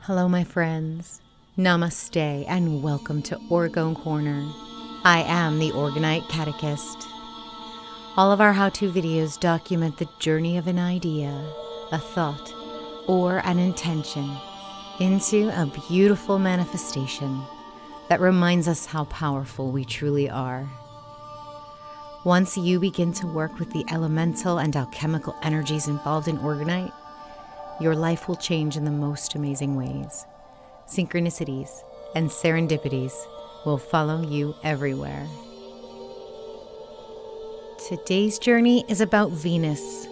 Hello, my friends. Namaste and welcome to Orgone Corner. I am the Orgonite Catechist. All of our how-to videos document the journey of an idea, a thought, or an intention into a beautiful manifestation that reminds us how powerful we truly are. Once you begin to work with the elemental and alchemical energies involved in Orgonite, your life will change in the most amazing ways. Synchronicities and serendipities will follow you everywhere. Today's journey is about Venus,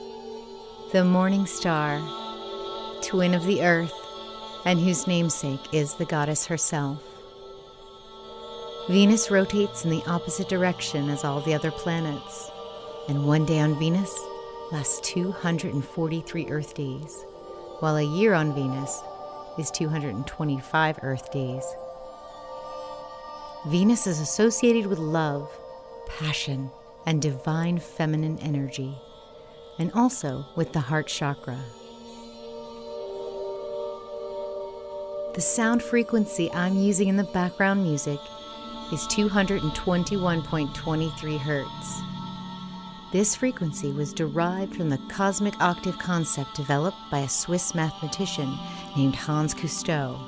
the morning star, twin of the earth, and whose namesake is the goddess herself. Venus rotates in the opposite direction as all the other planets, and one day on Venus lasts 243 Earth days, while a year on Venus is 225 Earth days. Venus is associated with love, passion, and divine feminine energy, and also with the heart chakra. The sound frequency I'm using in the background music is 221.23 Hertz. This frequency was derived from the cosmic octave concept developed by a Swiss mathematician named Hans Cousteau.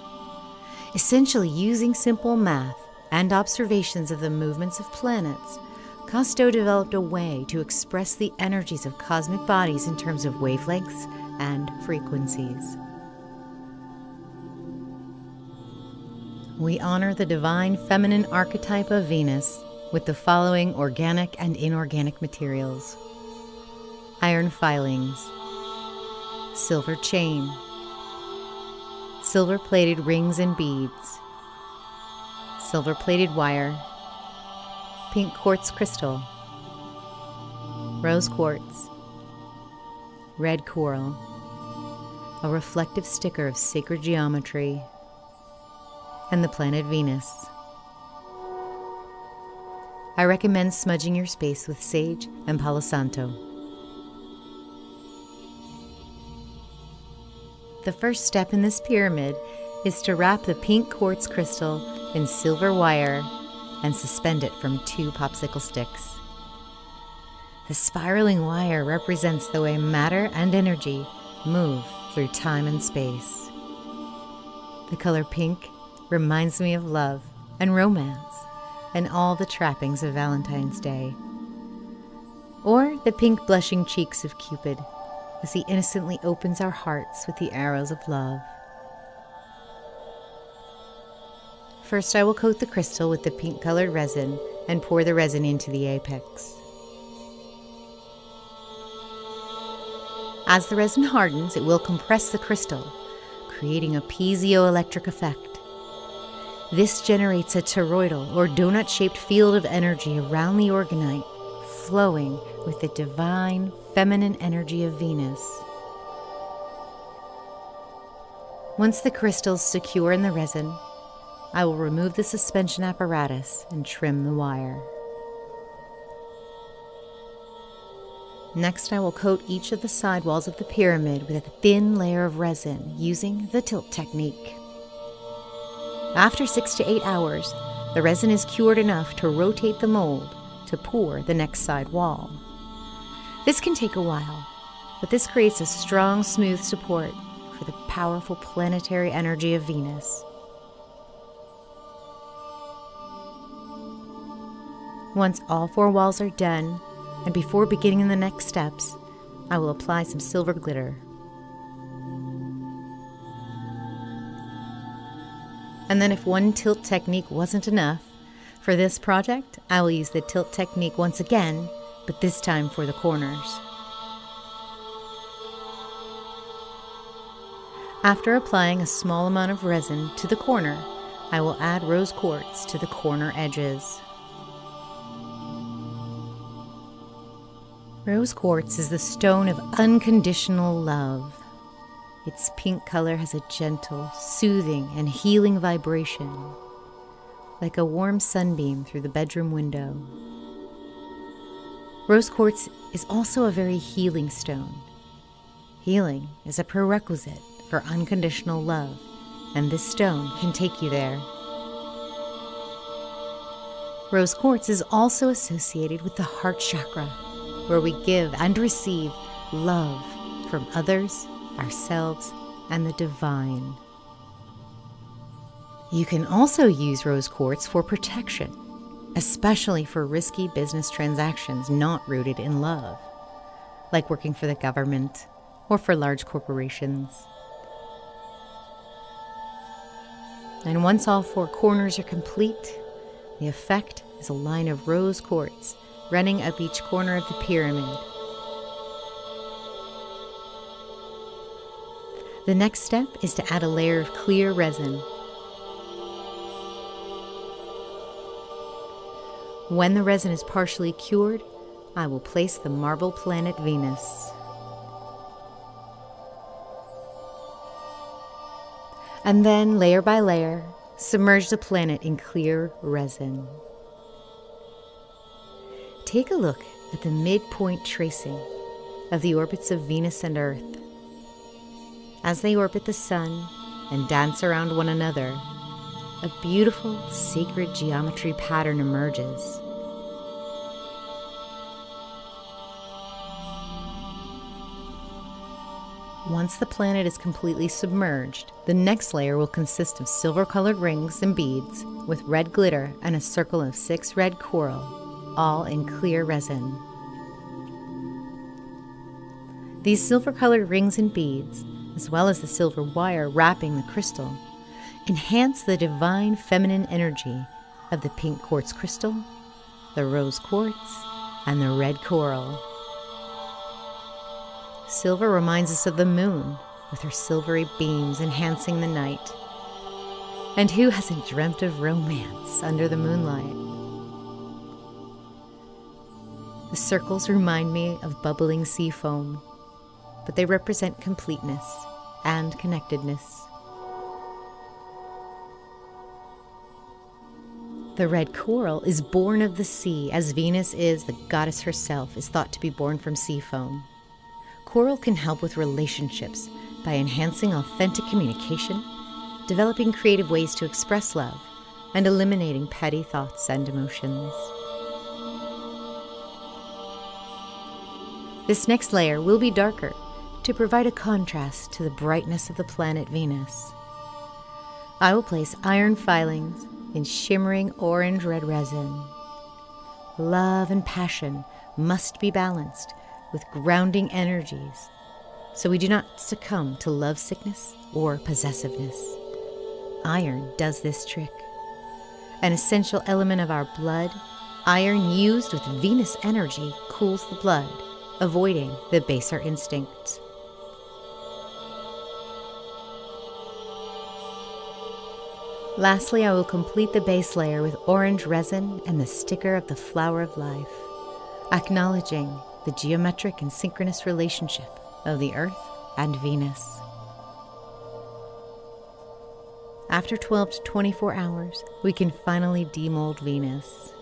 Essentially using simple math and observations of the movements of planets, Cousteau developed a way to express the energies of cosmic bodies in terms of wavelengths and frequencies. We honor the divine feminine archetype of Venus with the following organic and inorganic materials: iron filings, silver chain, silver-plated rings and beads, silver-plated wire, pink quartz crystal, rose quartz, red coral, a reflective sticker of sacred geometry, and the planet Venus. I recommend smudging your space with sage and Palo Santo. The first step in this pyramid is to wrap the pink quartz crystal in silver wire and suspend it from 2 popsicle sticks. The spiraling wire represents the way matter and energy move through time and space. The color pink reminds me of love and romance and all the trappings of Valentine's Day. Or the pink blushing cheeks of Cupid as he innocently opens our hearts with the arrows of love. First, I will coat the crystal with the pink colored resin and pour the resin into the apex. As the resin hardens, it will compress the crystal, creating a piezoelectric effect. This generates a toroidal or donut-shaped field of energy around the Orgonite, flowing with the divine feminine energy of Venus. Once the crystal is secure in the resin, I will remove the suspension apparatus and trim the wire. Next, I will coat each of the side walls of the pyramid with a thin layer of resin using the tilt technique. After 6 to 8 hours, the resin is cured enough to rotate the mold to pour the next side wall. This can take a while, but this creates a strong, smooth support for the powerful planetary energy of Venus. Once all 4 walls are done, and before beginning the next steps, I will apply some silver glitter. And then if one tilt technique wasn't enough, for this project, I will use the tilt technique once again, but this time for the corners. After applying a small amount of resin to the corner, I will add rose quartz to the corner edges. Rose quartz is the stone of unconditional love. Its pink color has a gentle, soothing, and healing vibration, like a warm sunbeam through the bedroom window. Rose quartz is also a very healing stone. Healing is a prerequisite for unconditional love and this stone can take you there. Rose quartz is also associated with the heart chakra, where we give and receive love from others, ourselves, and the divine. You can also use rose quartz for protection, especially for risky business transactions not rooted in love, like working for the government or for large corporations. And once all 4 corners are complete, the effect is a line of rose quartz running up each corner of the pyramid. The next step is to add a layer of clear resin. When the resin is partially cured, I will place the marble planet Venus. And then, layer by layer, submerge the planet in clear resin. Take a look at the midpoint tracing of the orbits of Venus and Earth. As they orbit the Sun and dance around one another, a beautiful sacred geometry pattern emerges. Once the planet is completely submerged, the next layer will consist of silver-colored rings and beads with red glitter and a circle of 6 red coral, all in clear resin. These silver-colored rings and beads, as well as the silver wire wrapping the crystal, enhance the divine feminine energy of the pink quartz crystal, the rose quartz, and the red coral. Silver reminds us of the moon, with her silvery beams enhancing the night. And who hasn't dreamt of romance under the moonlight? The circles remind me of bubbling sea foam, but they represent completeness and connectedness. The red coral is born of the sea, as Venus is, the goddess herself, is thought to be born from sea foam. Coral can help with relationships by enhancing authentic communication, developing creative ways to express love, and eliminating petty thoughts and emotions. This next layer will be darker to provide a contrast to the brightness of the planet Venus. I will place iron filings in shimmering orange-red resin. Love and passion must be balanced with grounding energies, so we do not succumb to love sickness or possessiveness. Iron does this trick. An essential element of our blood, iron used with Venus energy cools the blood, avoiding the baser instincts. Lastly, I will complete the base layer with orange resin and the sticker of the flower of life, acknowledging the geometric and synchronous relationship of the Earth and Venus. After 12 to 24 hours, we can finally demold Venus.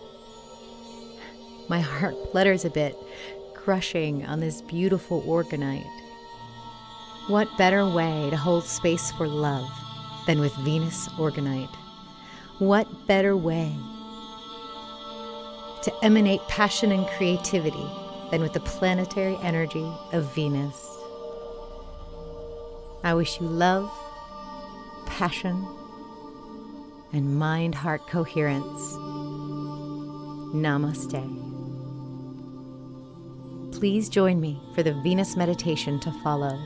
My heart flutters a bit, crushing on this beautiful orgonite. What better way to hold space for love than with Venus Orgonite? What better way to emanate passion and creativity than with the planetary energy of Venus? I wish you love, passion, and mind-heart coherence. Namaste. Please join me for the Venus meditation to follow.